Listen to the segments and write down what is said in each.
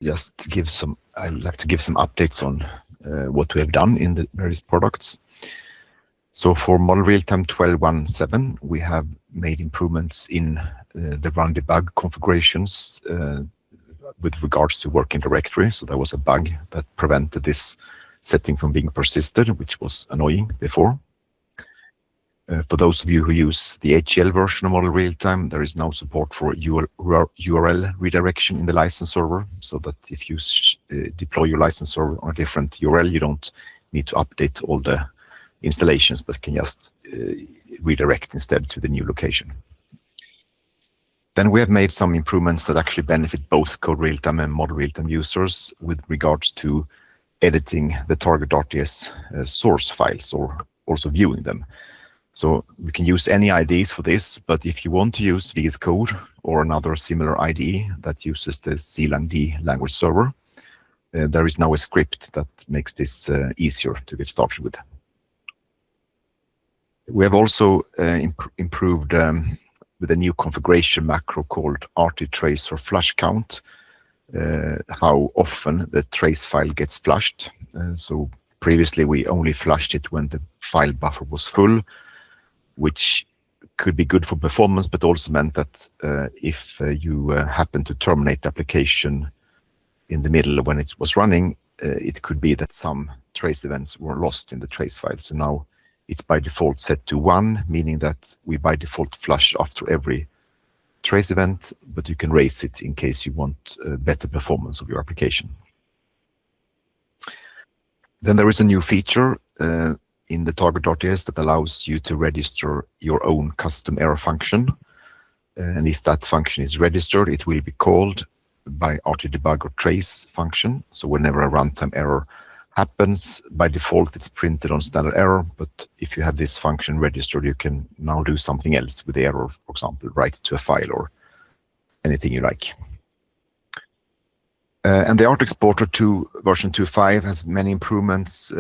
I'd like to give some updates on what we have done in the various products. So for Model RealTime 12.1.7, we have made improvements in the run debug configurations with regards to working directory. So there was a bug that prevented this setting from being persisted, which was annoying before. For those of you who use the HCL version of Model RealTime, there is now support for URL redirection in the license server, so that if you deploy your license server on a different URL, you don't need to update all the installations, but can just redirect instead to the new location. Then we have made some improvements that actually benefit both Code RealTime and Model RealTime users with regards to editing the TargetRTS source files or also viewing them. So we can use any IDEs for this, but if you want to use VS Code or another similar IDE that uses the CLangD language server, there is now a script that makes this easier to get started with. We have also improved with a new configuration macro called RT_trace or flush count, how often the trace file gets flushed. So previously we only flushed it when the file buffer was full, which could be good for performance, but also meant that if you happen to terminate the application in the middle when it was running, it could be that some trace events were lost in the trace file. So now it's by default set to 1, meaning that we by default flush after every trace event, but you can raise it in case you want better performance of your application. Then there is a new feature in the TargetRTS that allows you to register your own custom error function. And if that function is registered, it will be called by RT_debug or trace function. So whenever a runtime error happens, by default it's printed on standard error, but if you have this function registered, you can now do something else with the error, for example, write it to a file or anything you like. And the Art Exporter 2 version 2.5 has many improvements.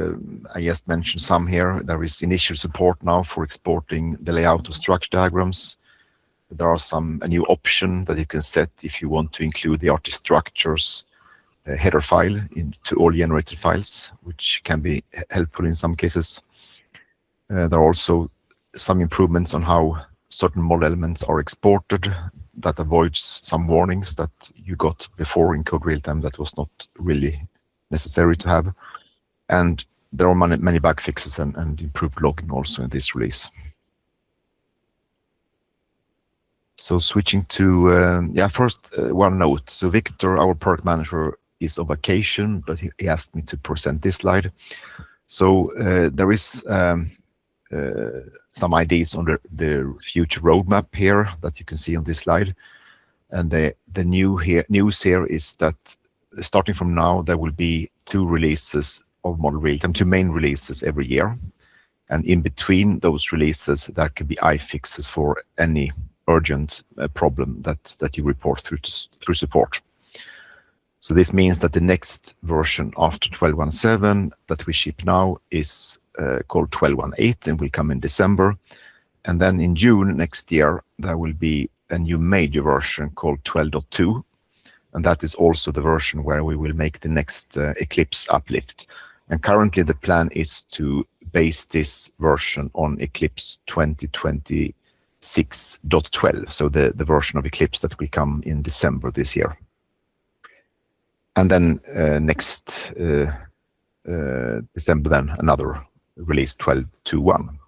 I just mentioned some here. There is initial support now for exporting the layout of structure diagrams. There are a new option that you can set if you want to include the artist structures header file into all generated files, which can be helpful in some cases. There are also some improvements on how certain model elements are exported that avoids some warnings that you got before in Code RealTime that was not really necessary to have. And there are many bug fixes and improved logging also in this release. So switching to, first one note. So Victor, our product manager, is on vacation, but he asked me to present this slide. So there is some ideas on the future roadmap here that you can see on this slide. And the news here is that starting from now, there will be 2 releases of Model RealTime, 2 main releases every year. And in between those releases, there could be iFixes for any urgent problem that you report through support. So this means that the next version after 12.1.7 that we ship now is called 12.1.8 and will come in December. And then in June next year, there will be a new major version called 12.2. And that is also the version where we will make the next Eclipse uplift. And currently the plan is to base this version on Eclipse 2026.12. So the version of Eclipse that will come in December this year. And then next December, then another release 12.2.1.